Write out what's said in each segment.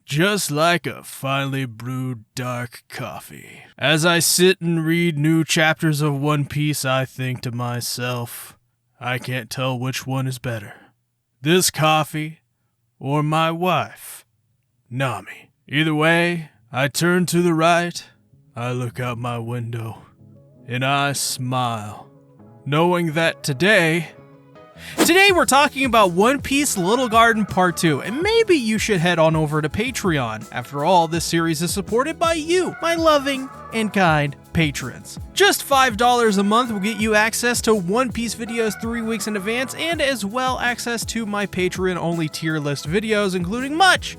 just like a finely brewed dark coffee. As I sit and read new chapters of One Piece, I think to myself, I can't tell which one is better. This coffee or my wife, Nami. Either way, I turn to the right, I look out my window, and I smile, knowing that today we're talking about One Piece Little Garden Part 2, and maybe you should head on over to Patreon. After all, this series is supported by you, my loving and kind patrons. Just $5 a month will get you access to One Piece videos 3 weeks in advance, and as well access to my Patreon-only tier list videos, including much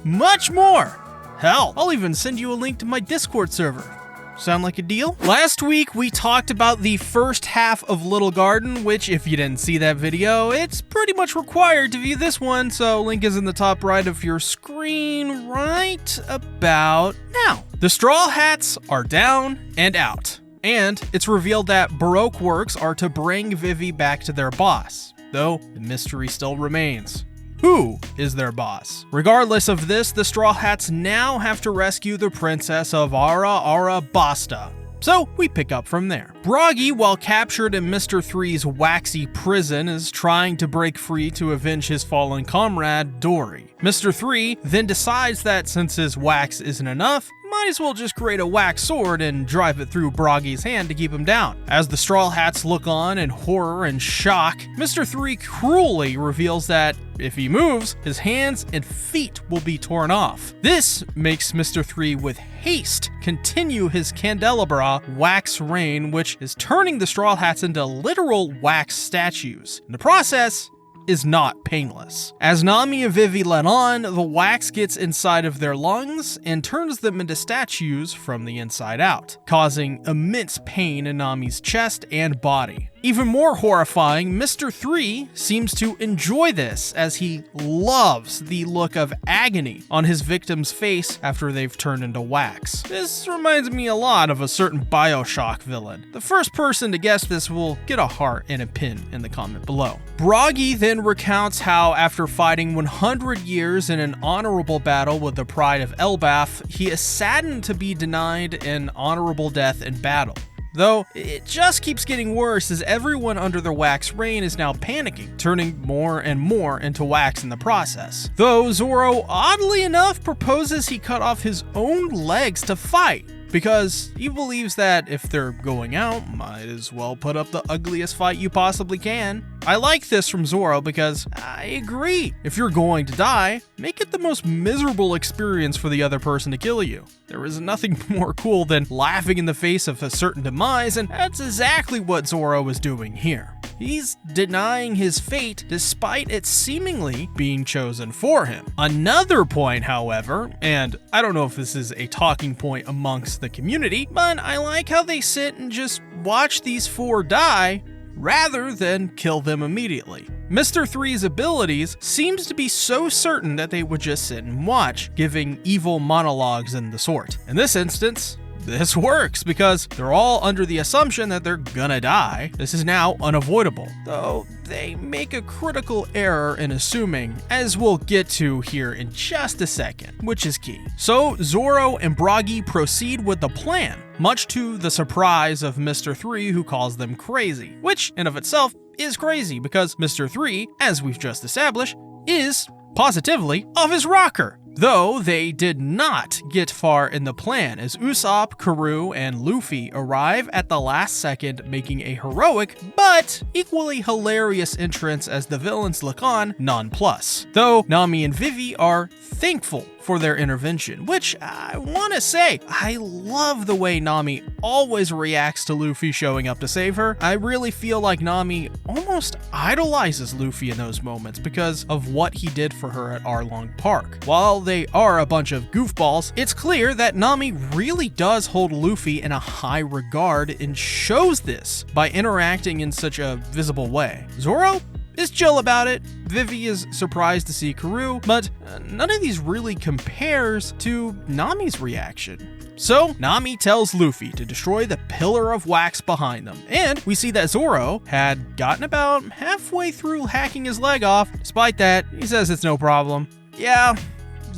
more. Hell, I'll even send you a link to my Discord server. Sound like a deal? Last week, we talked about the first half of Little Garden, which, if you didn't see that video, it's pretty much required to view this one, so link is in the top right of your screen right about now. The Straw Hats are down and out, and it's revealed that Baroque works are to bring Vivi back to their boss, though the mystery still remains. Who is their boss? Regardless of this, the Straw Hats now have to rescue the princess of Arabasta. So we pick up from there. Broggy, while captured in Mr. Three's waxy prison, is trying to break free to avenge his fallen comrade, Dory. Mr. Three then decides that since his wax isn't enough, might as well just create a wax sword and drive it through Broggy's hand to keep him down. As the Straw Hats look on in horror and shock, Mr. Three cruelly reveals that if he moves, his hands and feet will be torn off. This makes Mr. Three with haste continue his candelabra wax rain, which is turning the Straw Hats into literal wax statues. In the process, is not painless. As Nami and Vivi let on, the wax gets inside of their lungs and turns them into statues from the inside out, causing immense pain in Nami's chest and body. Even more horrifying, Mr. Three seems to enjoy this, as he loves the look of agony on his victim's face after they've turned into wax. This reminds me a lot of a certain BioShock villain. The first person to guess this will get a heart and a pin in the comment below. Broggy then recounts how after fighting 100 years in an honorable battle with the pride of Elbaf, he is saddened to be denied an honorable death in battle. Though, it just keeps getting worse as everyone under the wax rain is now panicking, turning more and more into wax in the process. Though Zoro, oddly enough, proposes he cut off his own legs to fight, because he believes that if they're going out, might as well put up the ugliest fight you possibly can. I like this from Zoro because I agree. If you're going to die, make it the most miserable experience for the other person to kill you. There is nothing more cool than laughing in the face of a certain demise, and that's exactly what Zoro is doing here. He's denying his fate despite it seemingly being chosen for him. Another point, however, and I don't know if this is a talking point amongst the community, but I like how they sit and just watch these four die rather than kill them immediately. Mr. Three's abilities seems to be so certain that they would just sit and watch, giving evil monologues and the sort. In this instance, this works because they're all under the assumption that they're gonna die. This is now unavoidable, though they make a critical error in assuming, as we'll get to here in just a second, which is key. So Zoro and Broggy proceed with the plan, much to the surprise of Mr. Three, who calls them crazy, which in of itself is crazy because Mr. Three, as we've just established, is positively off his rocker. Though they did not get far in the plan, as Usopp, Karoo, and Luffy arrive at the last second, making a heroic but equally hilarious entrance as the villains look on nonplus. Though Nami and Vivi are thankful for their intervention, which I want to say, I love the way Nami always reacts to Luffy showing up to save her. I really feel like Nami almost idolizes Luffy in those moments because of what he did for her at Arlong Park. While they are a bunch of goofballs, it's clear that Nami really does hold Luffy in a high regard and shows this by interacting in such a visible way. Zoro is chill about it. Vivi is surprised to see Karoo, but none of these really compares to Nami's reaction. So Nami tells Luffy to destroy the pillar of wax behind them, and we see that Zoro had gotten about halfway through hacking his leg off. Despite that, he says it's no problem. Yeah,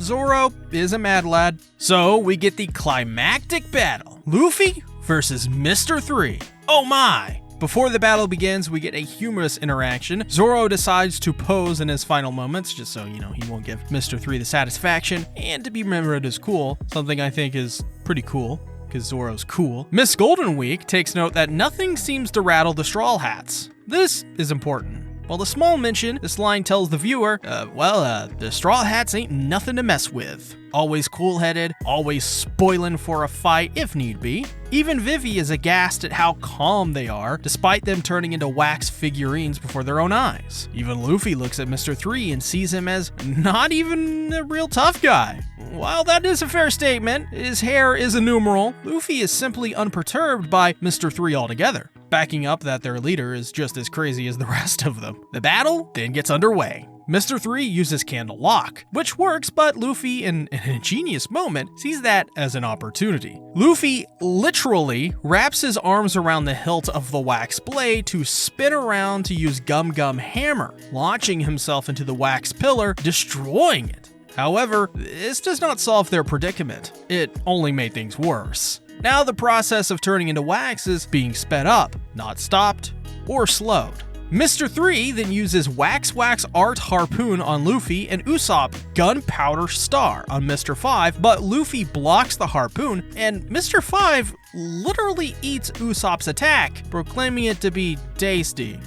Zoro is a mad lad. So we get the climactic battle. Luffy versus Mr. 3. Oh my! Before the battle begins, we get a humorous interaction. Zoro decides to pose in his final moments, just so, he won't give Mr. 3 the satisfaction, and to be remembered as cool, something I think is pretty cool, because Zoro's cool. Miss Golden Week takes note that nothing seems to rattle the Straw Hats. This is important. While a small mention, this line tells the viewer, the Straw Hats ain't nothing to mess with. Always cool-headed, always spoiling for a fight if need be. Even Vivi is aghast at how calm they are, despite them turning into wax figurines before their own eyes. Even Luffy looks at Mr. 3 and sees him as not even a real tough guy. While that is a fair statement, his hair is a numeral, Luffy is simply unperturbed by Mr. 3 altogether, backing up that their leader is just as crazy as the rest of them. The battle then gets underway. Mr. 3 uses Candle Lock, which works, but Luffy, in an ingenious moment, sees that as an opportunity. Luffy literally wraps his arms around the hilt of the wax blade to spin around to use Gum Gum Hammer, launching himself into the wax pillar, destroying it. However, this does not solve their predicament. It only made things worse. Now the process of turning into wax is being sped up, not stopped or slowed. Mr. 3 then uses Wax Art Harpoon on Luffy and Usopp Gunpowder Star on Mr. 5, but Luffy blocks the harpoon and Mr. 5 literally eats Usopp's attack, proclaiming it to be tasty.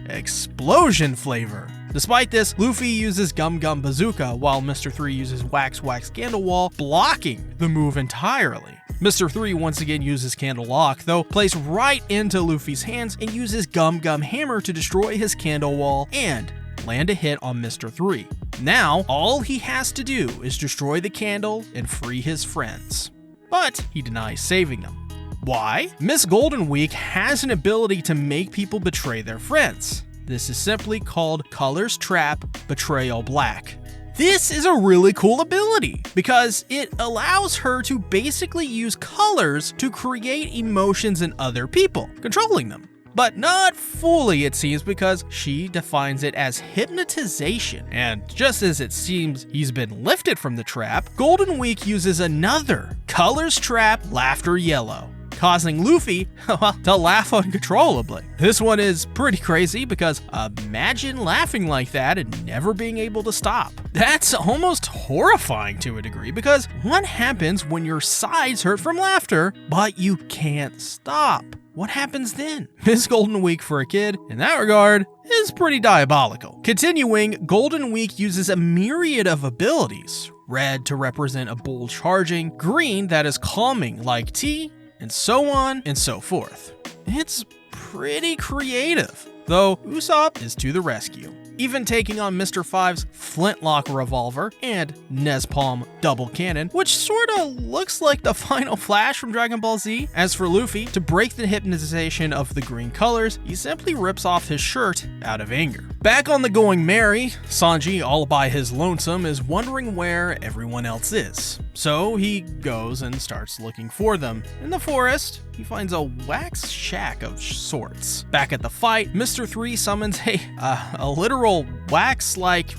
Explosion flavor. Despite this, Luffy uses Gum Gum Bazooka while Mr. 3 uses Wax Candle Wall, blocking the move entirely. Mr. 3 once again uses Candle Lock, though plays right into Luffy's hands and uses Gum Gum Hammer to destroy his candle wall and land a hit on Mr. 3. Now, all he has to do is destroy the candle and free his friends. But he denies saving them. Why? Miss Golden Week has an ability to make people betray their friends. This is simply called Colors Trap Betrayal Black. This is a really cool ability because it allows her to basically use colors to create emotions in other people, controlling them. But not fully, it seems, because she defines it as hypnotization. And just as it seems he's been lifted from the trap, Golden Week uses another Colors Trap Laughter Yellow, causing Luffy to laugh uncontrollably. This one is pretty crazy because imagine laughing like that and never being able to stop. That's almost horrifying to a degree because what happens when your sides hurt from laughter, but you can't stop? What happens then? Miss Golden Week for a kid, in that regard, is pretty diabolical. Continuing, Golden Week uses a myriad of abilities. Red to represent a bull charging, green that is calming like tea, and so on and so forth. It's pretty creative, though Usopp is to the rescue, even taking on Mr. 5's flintlock revolver and Nespalm double cannon, which sorta looks like the final flash from Dragon Ball Z. As for Luffy, to break the hypnotization of the green colors, he simply rips off his shirt out of anger. Back on the Going Merry, Sanji, all by his lonesome, is wondering where everyone else is. So he goes and starts looking for them. In the forest, he finds a wax shack of sorts. Back at the fight, Mr. 3 summons a literal wax-like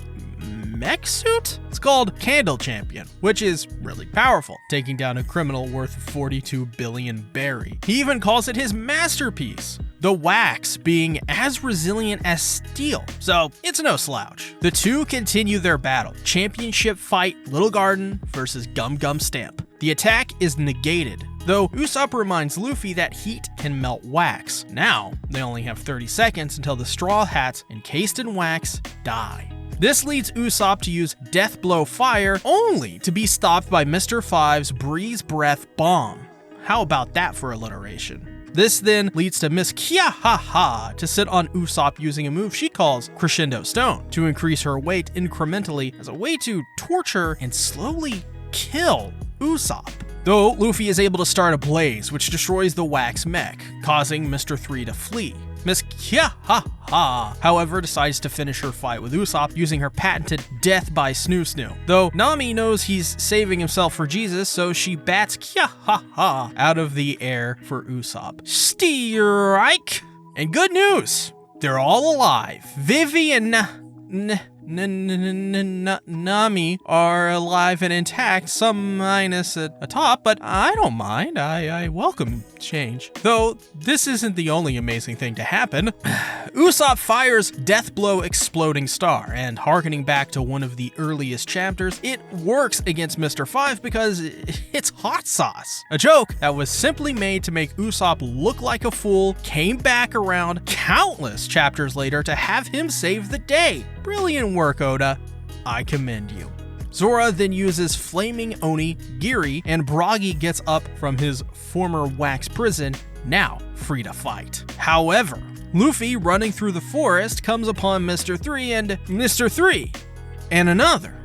mech suit? It's called Candle Champion, which is really powerful, taking down a criminal worth 42 billion berry. He even calls it his masterpiece, the wax being as resilient as steel, so it's no slouch. The two continue their battle. Championship fight Little Garden versus Gum Gum Stamp. The attack is negated, though Usopp reminds Luffy that heat can melt wax. Now, they only have 30 seconds until the Straw Hats, encased in wax, die. This leads Usopp to use Death Blow Fire, only to be stopped by Mr. 5's Breeze Breath Bomb. How about that for alliteration? This then leads to Miss Kiahaha to sit on Usopp using a move she calls Crescendo Stone to increase her weight incrementally as a way to torture and slowly kill Usopp. Though Luffy is able to start a blaze which destroys the wax mech, causing Mr. 3 to flee. Miss Kiahaha, however, decides to finish her fight with Usopp using her patented Death by Snoo Snoo. Though Nami knows he's saving himself for Jesus, so she bats Kiahaha out of the air for Usopp. Strike! And good news! They're all alive. Vivi and Nami are alive and intact, some minus a top, but I don't mind. I welcome change. Though this isn't the only amazing thing to happen. Usopp fires Death Blow Exploding Star, and harkening back to one of the earliest chapters, it works against Mr. 5 because it's hot sauce. A joke that was simply made to make Usopp look like a fool came back around countless chapters later to have him save the day. Brilliant work, Oda. I commend you. Zora then uses Flaming Oni, Giri, and Bragi gets up from his former wax prison, now free to fight. However, Luffy running through the forest comes upon Mr. 3 and Mr. 3, and another.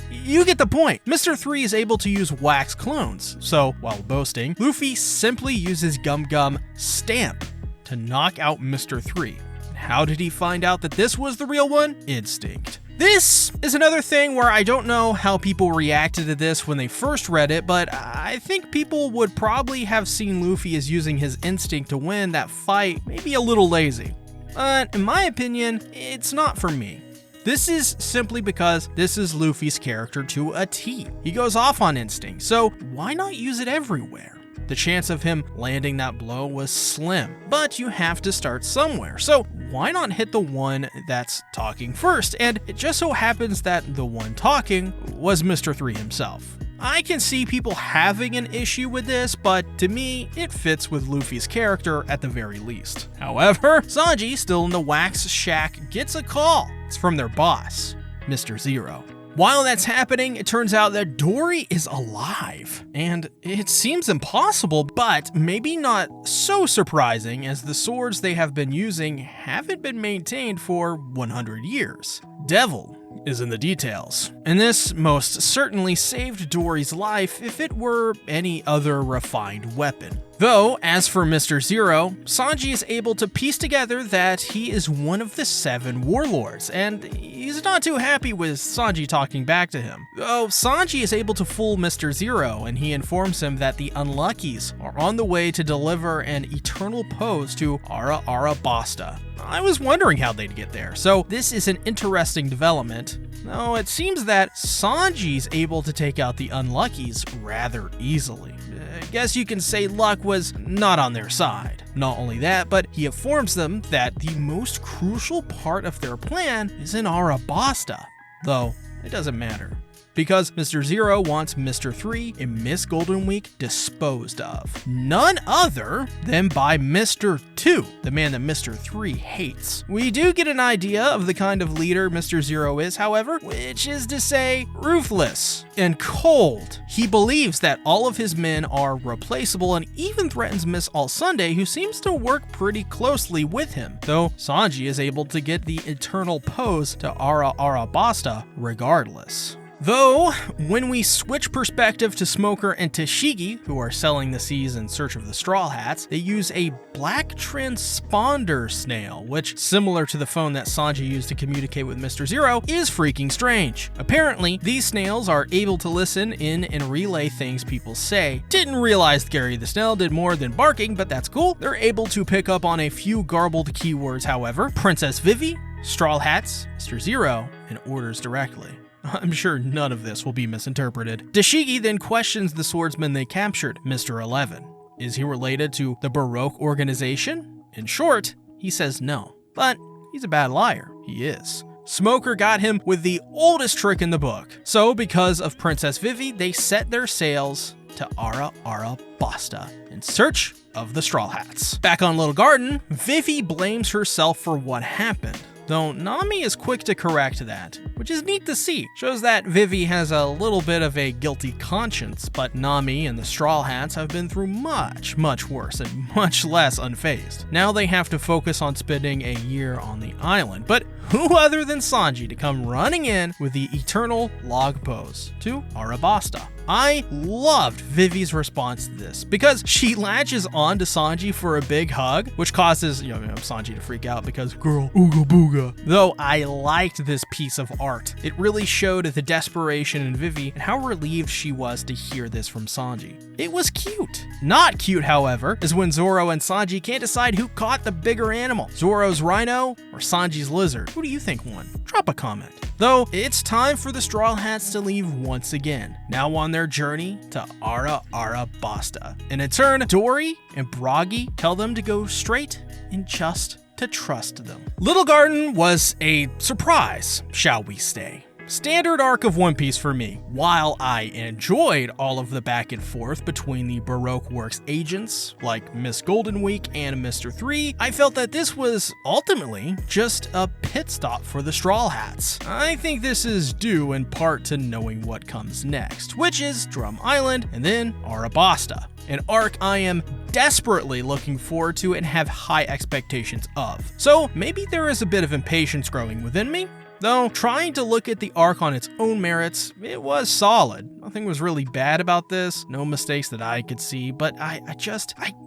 You get the point. Mr. 3 is able to use wax clones, so while boasting, Luffy simply uses Gum Gum Stamp to knock out Mr. 3. How did he find out that this was the real one? Instinct. This is another thing where I don't know how people reacted to this when they first read it, but I think people would probably have seen Luffy as using his instinct to win that fight maybe a little lazy. But in my opinion, it's not for me. This is simply because this is Luffy's character to a T. He goes off on instinct, so why not use it everywhere? The chance of him landing that blow was slim, but you have to start somewhere, so why not hit the one that's talking first? And it just so happens that the one talking was Mr. 3 himself. I can see people having an issue with this, but to me, it fits with Luffy's character at the very least. However, Sanji, still in the wax shack, gets a call. It's from their boss, Mr. Zero. While that's happening, it turns out that Dory is alive. And it seems impossible, but maybe not so surprising, as the swords they have been using haven't been maintained for 100 years. Devil is in the details, and this most certainly saved Dory's life if it were any other refined weapon. Though, as for Mr. Zero, Sanji is able to piece together that he is one of the 7 warlords, and he's not too happy with Sanji talking back to him. Though Sanji is able to fool Mr. Zero, and he informs him that the Unluckies are on the way to deliver an eternal pose to Ara Ara Basta. I was wondering how they'd get there, so this is an interesting development. Though it seems that Sanji's able to take out the Unluckies rather easily. I guess you can say luck was not on their side. Not only that, but he informs them that the most crucial part of their plan is in Arabasta. Though, it doesn't matter, because Mr. Zero wants Mr. 3 and Miss Golden Week disposed of. None other than by Mr. 2, the man that Mr. 3 hates. We do get an idea of the kind of leader Mr. Zero is, however, which is to say, ruthless and cold. He believes that all of his men are replaceable and even threatens Miss All Sunday, who seems to work pretty closely with him, though Sanji is able to get the eternal pose to Ara Arabasta regardless. Though, when we switch perspective to Smoker and Tashigi, who are selling the seas in search of the Straw Hats, they use a black transponder snail, which, similar to the phone that Sanji used to communicate with Mr. Zero, is freaking strange. Apparently, these snails are able to listen in and relay things people say. Didn't realize Gary the Snail did more than barking, but that's cool. They're able to pick up on a few garbled keywords, however. Princess Vivi, Straw Hats, Mr. Zero, and orders directly. I'm sure none of this will be misinterpreted. Tashigi then questions the swordsman they captured, Mr. 11. Is he related to the Baroque organization? In short, he says no. But he's a bad liar. He is. Smoker got him with the oldest trick in the book. So because of Princess Vivi, they set their sails to Ara Ara Basta in search of the Straw Hats. Back on Little Garden, Vivi blames herself for what happened, though Nami is quick to correct that, which is neat to see. Shows that Vivi has a little bit of a guilty conscience, but Nami and the Straw Hats have been through much, much worse and much less unfazed. Now they have to focus on spending a year on the island, but who other than Sanji to come running in with the eternal log pose to Arabasta. I loved Vivi's response to this because she latches on to Sanji for a big hug, which causes Sanji to freak out because girl, ooga booga. Though I liked this piece of art. It really showed the desperation in Vivi and how relieved she was to hear this from Sanji. It was cute. Not cute, however, is when Zoro and Sanji can't decide who caught the bigger animal, Zoro's rhino or Sanji's lizard. Who do you think won? Drop a comment. Though, it's time for the Straw Hats to leave once again, now on their journey to Arabasta. And in turn, Dory and Bragi tell them to go straight and just to trust them. Little Garden was a surprise, shall we say. Standard arc of One Piece for me. While I enjoyed all of the back and forth between the Baroque Works agents, like Miss Golden Week and Mr. 3, I felt that this was ultimately just a pit stop for the Straw Hats. I think this is due in part to knowing what comes next, which is Drum Island and then Arabasta. An arc I am desperately looking forward to and have high expectations of. So maybe there is a bit of impatience growing within me. Though, trying to look at the arc on its own merits, it was solid. Nothing was really bad about this, no mistakes that I could see, but I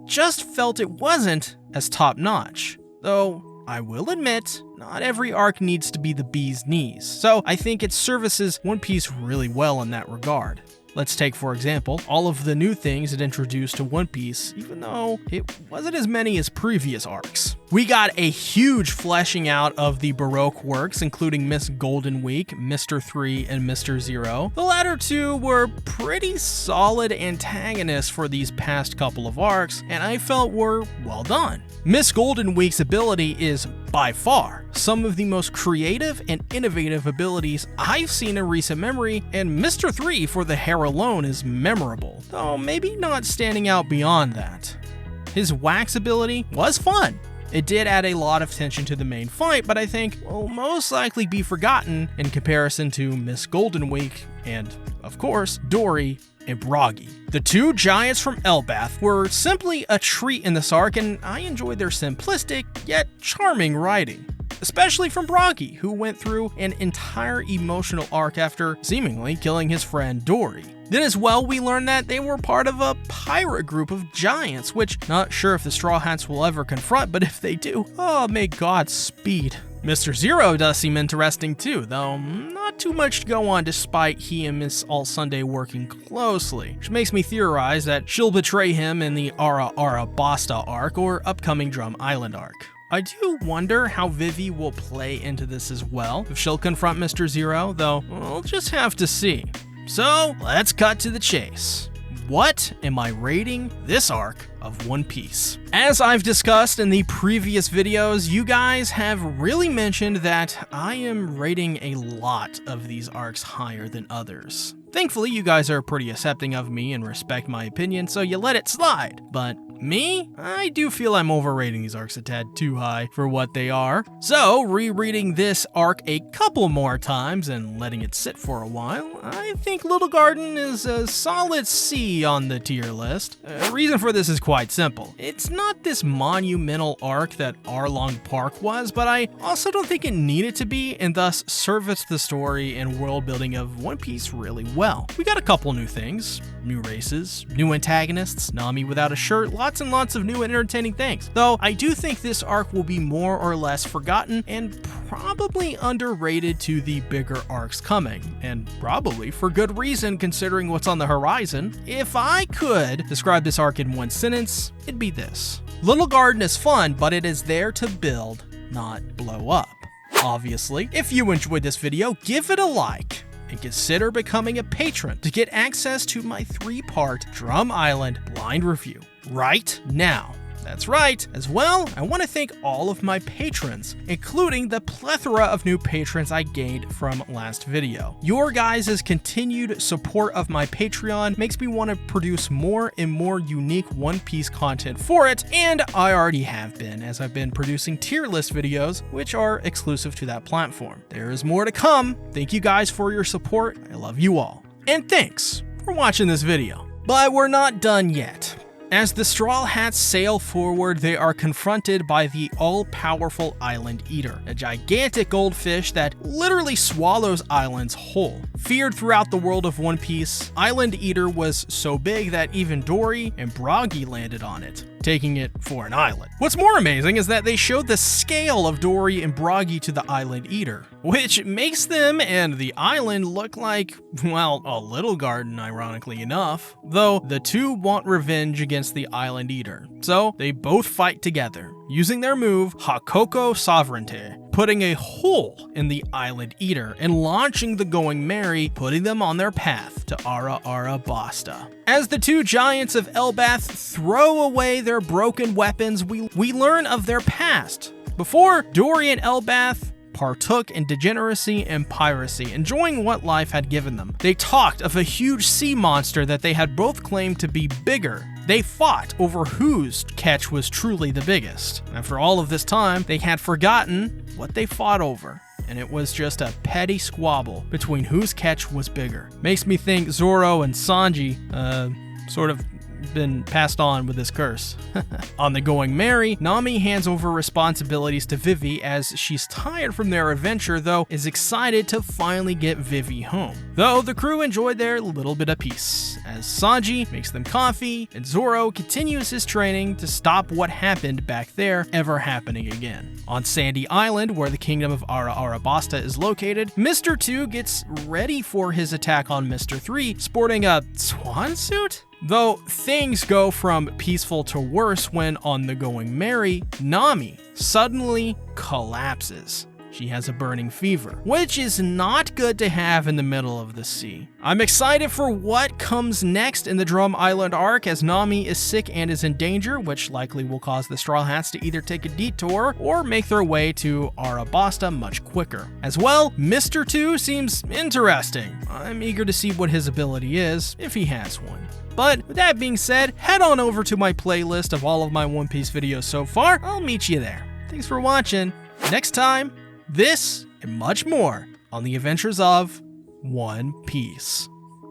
just felt it wasn't as top-notch. Though, I will admit, not every arc needs to be the bee's knees, so I think it services One Piece really well in that regard. Let's take, for example, all of the new things it introduced to One Piece, even though it wasn't as many as previous arcs. We got a huge fleshing out of the Baroque works, including Miss Golden Week, Mr. 3, and Mr. 0. The latter two were pretty solid antagonists for these past couple of arcs, and I felt were well done. Miss Golden Week's ability is, by far, some of the most creative and innovative abilities I've seen in recent memory, and Mr. 3 for the hair alone is memorable, though maybe not standing out beyond that. His wax ability was fun. It did add a lot of tension to the main fight, but I think will most likely be forgotten in comparison to Miss Golden Week and, of course, Dory and Bragi. The two giants from Elbath were simply a treat in this arc, and I enjoyed their simplistic yet charming writing. Especially from Bragi, who went through an entire emotional arc after seemingly killing his friend Dory. Then as well, we learned that they were part of a pirate group of giants, which not sure if the Straw Hats will ever confront, but if they do, oh, may God speed. Mr. 0 does seem interesting too, though not too much to go on despite he and Miss All Sunday working closely, which makes me theorize that she'll betray him in the Arabasta arc or upcoming Drum Island arc. I do wonder how Vivi will play into this as well, if she'll confront Mr. 0, though we'll just have to see. So, let's cut to the chase. What am I rating this arc of One Piece? As I've discussed in the previous videos, you guys have really mentioned that I am rating a lot of these arcs higher than others. Thankfully, you guys are pretty accepting of me and respect my opinion, so you let it slide. But me? I do feel I'm overrating these arcs a tad too high for what they are. So, rereading this arc a couple more times and letting it sit for a while, I think Little Garden is a solid C on the tier list. The reason for this is quite simple. It's not this monumental arc that Arlong Park was, but I also don't think it needed to be, and thus serviced the story and world building of One Piece really well. We got a couple new things, new races, new antagonists, Nami without a shirt, lots and lots of new and entertaining things. Though I do think this arc will be more or less forgotten and probably underrated to the bigger arcs coming, and probably for good reason considering what's on the horizon. If I could describe this arc in one sentence, it'd be this. Little Garden is fun, but it is there to build, not blow up. Obviously, if you enjoyed this video, give it a like and consider becoming a patron to get access to my 3-part Drum Island blind review right now. That's right. As well, I want to thank all of my patrons, including the plethora of new patrons I gained from last video. Your guys' continued support of my Patreon makes me want to produce more and more unique One Piece content for it, and I already have been, as I've been producing tier list videos, which are exclusive to that platform. There is more to come. Thank you guys for your support. I love you all. And thanks for watching this video. But we're not done yet. As the Straw Hats sail forward, they are confronted by the all-powerful Island Eater, a gigantic goldfish that literally swallows islands whole. Feared throughout the world of One Piece, Island Eater was so big that even Dory and Broggy landed on it, taking it for an island. What's more amazing is that they showed the scale of Dory and Broggy to the Island Eater, which makes them and the island look like, well, a little garden, ironically enough. Though the two want revenge against the Island Eater, so they both fight together, using their move Hakoko Sovereignty, putting a hole in the Island Eater and launching the Going Merry, putting them on their path to Ara Ara Basta. As the two giants of Elbath throw away their broken weapons, we learn of their past. Before, Dory and Elbath partook in degeneracy and piracy, enjoying what life had given them. They talked of a huge sea monster that they had both claimed to be bigger. They fought over whose catch was truly the biggest. After all of this time, they had forgotten what they fought over, and it was just a petty squabble between whose catch was bigger. Makes me think Zoro and Sanji, sort of been passed on with this curse. On the Going Merry, Nami hands over responsibilities to Vivi as she's tired from their adventure, though is excited to finally get Vivi home. Though the crew enjoyed their little bit of peace, as Sanji makes them coffee and Zoro continues his training to stop what happened back there ever happening again. On Sandy Island, where the kingdom of Ara Ara Basta is located, Mr. 2 gets ready for his attack on Mr. 3, sporting a swan suit? Though things go from peaceful to worse when on the Going Merry, Nami suddenly collapses. She has a burning fever, which is not good to have in the middle of the sea. I'm excited for what comes next in the Drum Island arc, as Nami is sick and is in danger, which likely will cause the Straw Hats to either take a detour or make their way to Arabasta much quicker. As well, Mr. 2 seems interesting. I'm eager to see what his ability is, if he has one. But with that being said, head on over to my playlist of all of my One Piece videos so far. I'll meet you there. Thanks for watching. Next time, this and much more on the adventures of One Piece.